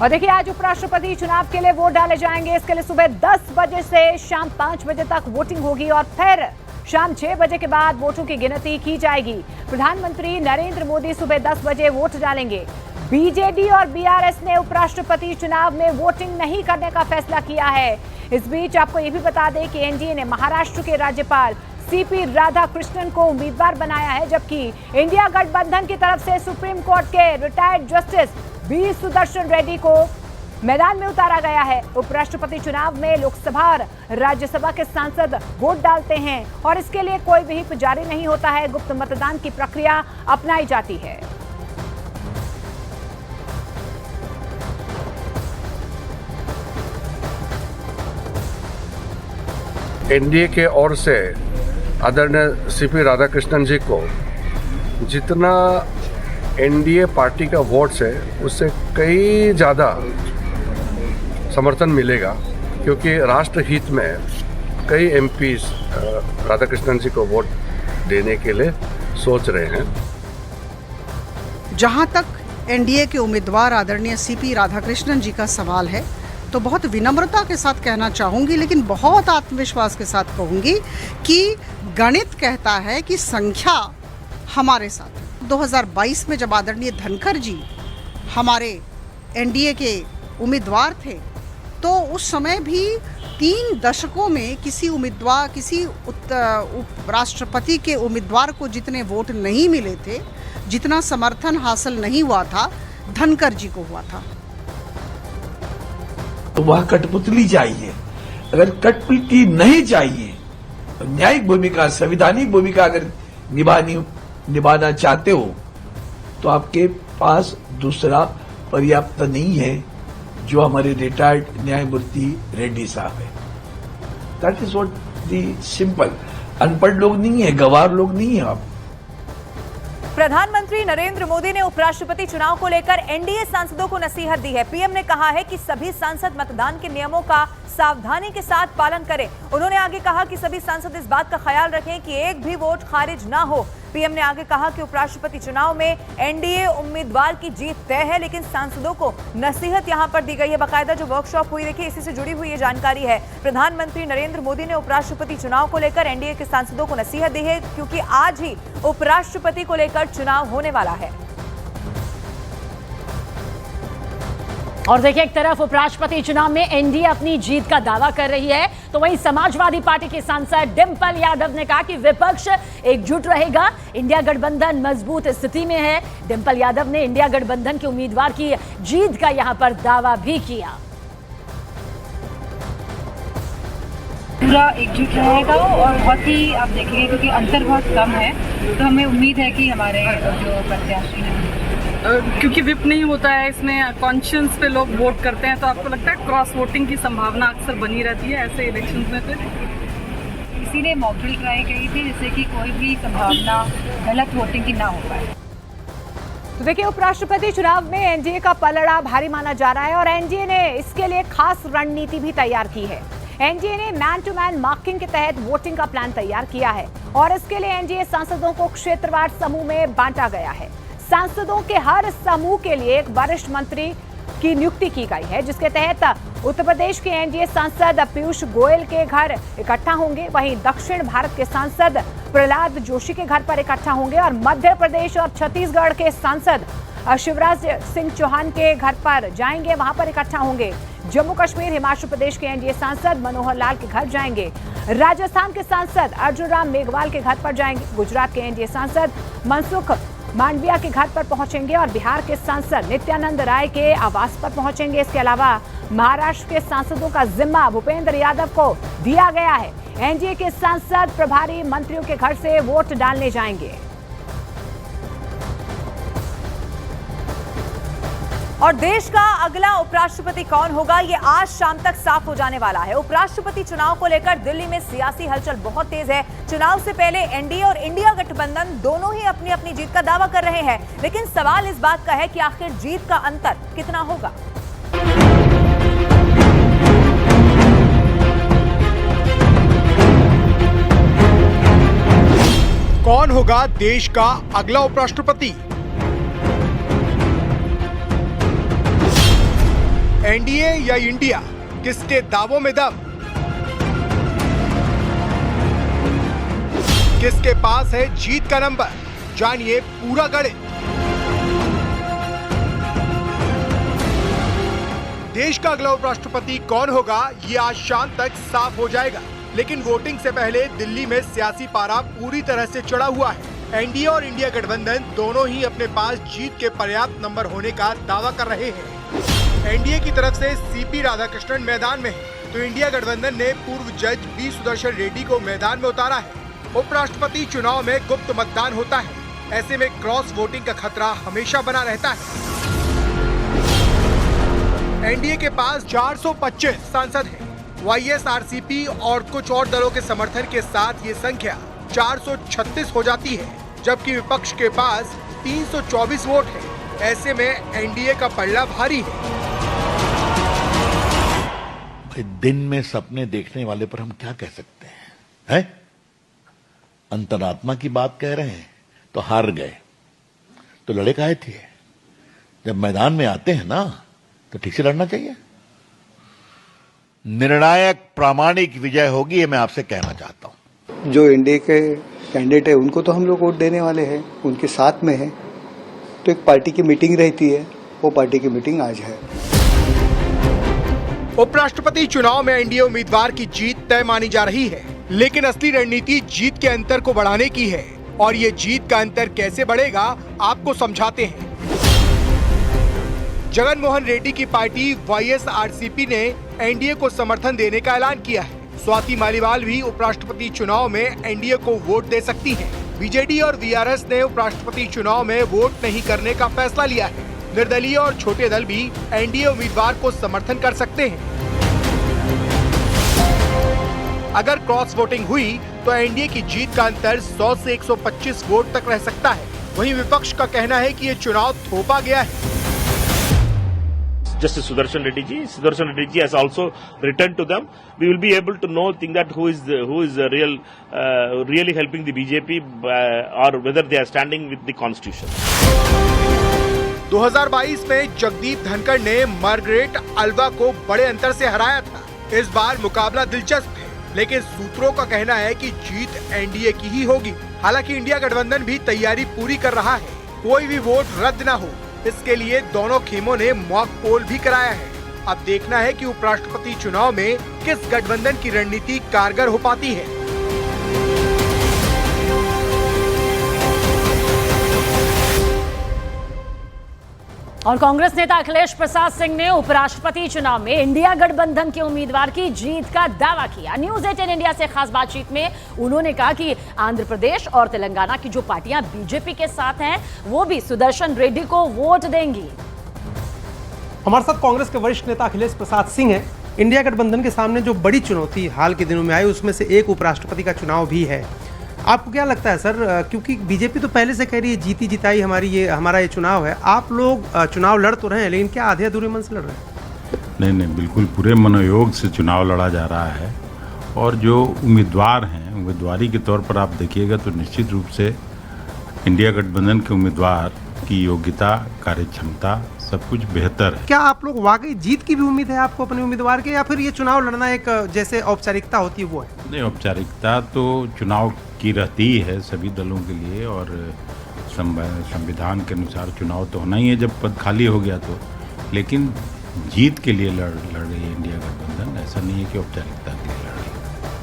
और देखिए आज उपराष्ट्रपति चुनाव के लिए वोट डाले जाएंगे। इसके लिए सुबह 10 बजे से शाम 5 बजे तक वोटिंग होगी और फिर शाम 6 बजे के बाद वोटों की गिनती की जाएगी। प्रधानमंत्री नरेंद्र मोदी सुबह 10 बजे वोट डालेंगे। बीजेडी और बीआरएस ने उपराष्ट्रपति चुनाव में वोटिंग नहीं करने का फैसला किया है। इस बीच आपको ये भी बता दें कि एनडीए ने महाराष्ट्र के राज्यपाल सीपी राधाकृष्णन को उम्मीदवार बनाया है, जबकि इंडिया गठबंधन की तरफ से सुप्रीम कोर्ट के retired justice B Sudarshan Reddy को मैदान में उतारा गया है। उपराष्ट्रपति चुनाव में लोकसभा और राज्यसभा के सांसद वोट डालते हैं और इसके लिए कोई व्हिप जारी नहीं होता है। गुप्त मतदान की प्रक्रिया अपनाई जाती है। एनडीए के ओर से आदरणीय सीपी राधाकृष्णन जी को जितना एनडीए पार्टी का वोट्स है उससे कई ज़्यादा समर्थन मिलेगा, क्योंकि राष्ट्र हित में कई एमपीज राधाकृष्णन जी को वोट देने के लिए सोच रहे हैं। जहां तक एनडीए के उम्मीदवार आदरणीय सीपी राधाकृष्णन जी का सवाल है, तो बहुत विनम्रता के साथ कहना चाहूँगी, लेकिन बहुत आत्मविश्वास के साथ कहूँगी कि गणित कहता है कि संख्या हमारे साथ। 2022 में जब आदरणीय धनखड़ जी हमारे एनडीए के उम्मीदवार थे, तो उस समय भी 3 दशकों में किसी उम्मीदवार, किसी उपराष्ट्रपति के उम्मीदवार को जितने वोट नहीं मिले थे, जितना समर्थन हासिल नहीं हुआ था, धनखड़ जी को हुआ था। तो वह कठपुतली चाहिए। अगर कठपुतली नहीं चाहिए, तो न्यायिक भूमिका, संवैधानिक भूमिका अगर निभाना चाहते हो, तो आपके पास दूसरा पर्याप्त नहीं है, जो हमारे रिटायर्ड न्यायमूर्ति रेड्डी साहब है। That is what the simple. अनपढ़ लोग नहीं है, गंवार लोग नहीं है आप। प्रधानमंत्री नरेंद्र मोदी ने उपराष्ट्रपति चुनाव को लेकर एनडीए सांसदों को नसीहत दी है। पीएम ने कहा है कि सभी सांसद मतदान के नियमों का सावधानी के साथ पालन करें। उन्होंने आगे कहा कि सभी सांसद इस बात का ख्याल रखें कि एक भी वोट खारिज ना हो। पीएम ने आगे कहा कि उपराष्ट्रपति चुनाव में एनडीए उम्मीदवार की जीत तय है, लेकिन सांसदों को नसीहत यहां पर दी गई है। बाकायदा जो वर्कशॉप हुई, देखिए इसी से जुड़ी हुई ये जानकारी है। प्रधानमंत्री नरेंद्र मोदी ने उपराष्ट्रपति चुनाव को लेकर एनडीए के सांसदों को नसीहत दी है, क्योंकि आज ही उपराष्ट्रपति को लेकर चुनाव होने वाला है। और देखिए एक तरफ उपराष्ट्रपति चुनाव में एनडीए अपनी जीत का दावा कर रही है, तो वहीं समाजवादी पार्टी की सांसद डिंपल यादव ने कहा कि विपक्ष एकजुट रहेगा, इंडिया गठबंधन मजबूत स्थिति में है। डिंपल यादव ने इंडिया गठबंधन के उम्मीदवार की जीत का यहां पर दावा भी किया। पूरा एकजुट रहेगा और बहुत ही आप देखेंगे क्योंकि अंतर बहुत कम है, तो हमें उम्मीद है कि हमारे जो प्रत्याशी हैं, क्योंकि विप नहीं होता है, इसमें कॉन्शियंस पे लोग वोट करते हैं, तो आपको लगता है क्रॉस वोटिंग की संभावना अक्सर बनी रहती है ऐसे इलेक्शंस में। फिर इसीलिए मॉक ड्रिल कराई गई थी, जिससे कि कोई भी संभावना गलत वोटिंग की ना हो पाए। तो देखिए उपराष्ट्रपति चुनाव में एनडीए का पलड़ा भारी माना जा रहा है और एनडीए ने इसके लिए खास रणनीति भी तैयार की है। एनडीए ने मैन टू मैन मार्किंग के तहत वोटिंग का प्लान तैयार किया है और इसके लिए एनडीए सांसदों को क्षेत्रवार समूह में बांटा गया है। सांसदों के हर समूह के लिए एक वरिष्ठ मंत्री की नियुक्ति की गई है, जिसके तहत उत्तर प्रदेश के एनडीए सांसद पीयूष गोयल के घर इकट्ठा होंगे, वहीं दक्षिण भारत के सांसद प्रहलाद जोशी के घर पर इकट्ठा होंगे और मध्य प्रदेश और छत्तीसगढ़ के सांसद शिवराज सिंह चौहान के घर पर जाएंगे, वहां पर इकट्ठा होंगे। जम्मू कश्मीर हिमाचल प्रदेश के एनडीए सांसद मनोहर लाल के घर जाएंगे। राजस्थान के सांसद अर्जुन राम मेघवाल के घर पर जाएंगे। गुजरात के एनडीए सांसद मनसुख मांडविया के घर पर पहुंचेंगे और बिहार के सांसद नित्यानंद राय के आवास पर पहुंचेंगे। इसके अलावा महाराष्ट्र के सांसदों का जिम्मा भूपेंद्र यादव को दिया गया है। एनडीए के सांसद प्रभारी मंत्रियों के घर से वोट डालने जाएंगे। और देश का अगला उपराष्ट्रपति कौन होगा, ये आज शाम तक साफ हो जाने वाला है। उपराष्ट्रपति चुनाव को लेकर दिल्ली में सियासी हलचल बहुत तेज है। चुनाव से पहले एनडीए और इंडिया गठबंधन दोनों ही अपनी अपनी जीत का दावा कर रहे हैं, लेकिन सवाल इस बात का है कि आखिर जीत का अंतर कितना होगा। कौन होगा देश का अगला उपराष्ट्रपति? एनडीए या इंडिया, किसके दावों में दम? किसके पास है जीत का नंबर? जानिए पूरा गणित। देश का अगला उपराष्ट्रपति कौन होगा, ये आज शाम तक साफ हो जाएगा। लेकिन वोटिंग से पहले दिल्ली में सियासी पारा पूरी तरह से चढ़ा हुआ है। एनडीए और इंडिया गठबंधन दोनों ही अपने पास जीत के पर्याप्त नंबर होने का दावा कर रहे हैं। एनडीए की तरफ से सीपी राधाकृष्णन मैदान में है, तो इंडिया गठबंधन ने पूर्व जज बी सुदर्शन रेड्डी को मैदान में उतारा है। उपराष्ट्रपति चुनाव में गुप्त मतदान होता है, ऐसे में क्रॉस वोटिंग का खतरा हमेशा बना रहता है। एनडीए के पास 425 सांसद हैं। वाईएसआरसीपी और कुछ और दलों के समर्थन के साथ ये संख्या 436 हो जाती है, जबकि विपक्ष के पास 324 वोट है। ऐसे में एनडीए का पल्ला भारी है। भाई दिन में सपने देखने वाले पर हम क्या कह सकते हैं? अंतरात्मा की बात कह रहे हैं तो हार गए, तो लड़े काहे थे? जब मैदान में आते हैं ना तो ठीक से लड़ना चाहिए। निर्णायक प्रामाणिक विजय होगी, ये मैं आपसे कहना चाहता हूं। जो एनडीए के कैंडिडेट है उनको तो हम लोग वोट देने वाले हैं, उनके साथ में है। तो एक पार्टी की मीटिंग रहती है, वो पार्टी की मीटिंग आज है। उपराष्ट्रपति चुनाव में एनडीए उम्मीदवार की जीत तय मानी जा रही है, लेकिन असली रणनीति जीत के अंतर को बढ़ाने की है। और ये जीत का अंतर कैसे बढ़ेगा, आपको समझाते हैं। जगन मोहन रेड्डी की पार्टी वाईएसआरसीपी ने एनडीए को समर्थन देने का ऐलान किया है। स्वाति मालीवाल भी उपराष्ट्रपति चुनाव में एनडीए को वोट दे सकती हैं। बीजेडी और वीआरएस ने उपराष्ट्रपति चुनाव में वोट नहीं करने का फैसला लिया है। निर्दलीय और छोटे दल भी एनडीए उम्मीदवार को समर्थन कर सकते हैं। अगर क्रॉस वोटिंग हुई तो एनडीए की जीत का अंतर 100 से 125 वोट तक रह सकता है। वहीं विपक्ष का कहना है कि ये चुनाव थोपा गया है। Justice Sudarshan Reddy ji has also written to them. We will be able to know that who is really helping the BJP or whether they are standing with the Constitution. 2022 में जगदीप धनखड़ ने मार्गरेट अल्वा को बड़े अंतर से हराया था। इस बार मुकाबला दिलचस्प है, लेकिन सूत्रों का कहना है कि जीत एनडीए की ही होगी। हालांकि इंडिया गठबंधन भी तैयारी पूरी कर रहा है, कोई भी वोट रद्द न हो, इसके लिए दोनों खेमों ने मॉक पोल भी कराया है। अब देखना है कि उपराष्ट्रपति चुनाव में किस गठबंधन की रणनीति कारगर हो पाती है। और कांग्रेस नेता अखिलेश प्रसाद सिंह ने उपराष्ट्रपति चुनाव में इंडिया गठबंधन के उम्मीदवार की जीत का दावा किया। न्यूज 18 इंडिया से खास बातचीत में उन्होंने कहा कि आंध्र प्रदेश और तेलंगाना की जो पार्टियां बीजेपी के साथ हैं, वो भी सुदर्शन रेड्डी को वोट देंगी। हमारे साथ कांग्रेस के वरिष्ठ नेता अखिलेश प्रसाद सिंह हैं। इंडिया गठबंधन के सामने जो बड़ी चुनौती हाल के दिनों में आई, उसमें से एक उपराष्ट्रपति का चुनाव भी है। आपको क्या लगता है सर, क्योंकि बीजेपी तो पहले से कह रही है जीती जिताई हमारा ये चुनाव है, आप लोग चुनाव लड़ तो रहे हैं, लेकिन क्या आधे अधूरे मन से लड़ रहे हैं? नहीं, बिल्कुल पूरे मनोयोग से चुनाव लड़ा जा रहा है। और जो उम्मीदवार हैं, उम्मीदवारी के तौर पर आप देखिएगा तो निश्चित रूप से इंडिया गठबंधन के उम्मीदवार की योग्यता, कार्यक्षमता सब कुछ बेहतर है। क्या आप लोग वाकई जीत की भी उम्मीद है आपको अपने उम्मीदवार के, या फिर ये चुनाव लड़ना एक जैसे औपचारिकता होती है वो है? नहीं, औपचारिकता तो चुनाव की रहती है सभी दलों के लिए, और संविधान के अनुसार चुनाव तो होना ही है जब पद खाली हो गया तो। लेकिन जीत के लिए लड़ रही है इंडिया गठबंधन, ऐसा नहीं है कि औपचारिकता के लिए लड़ रही है।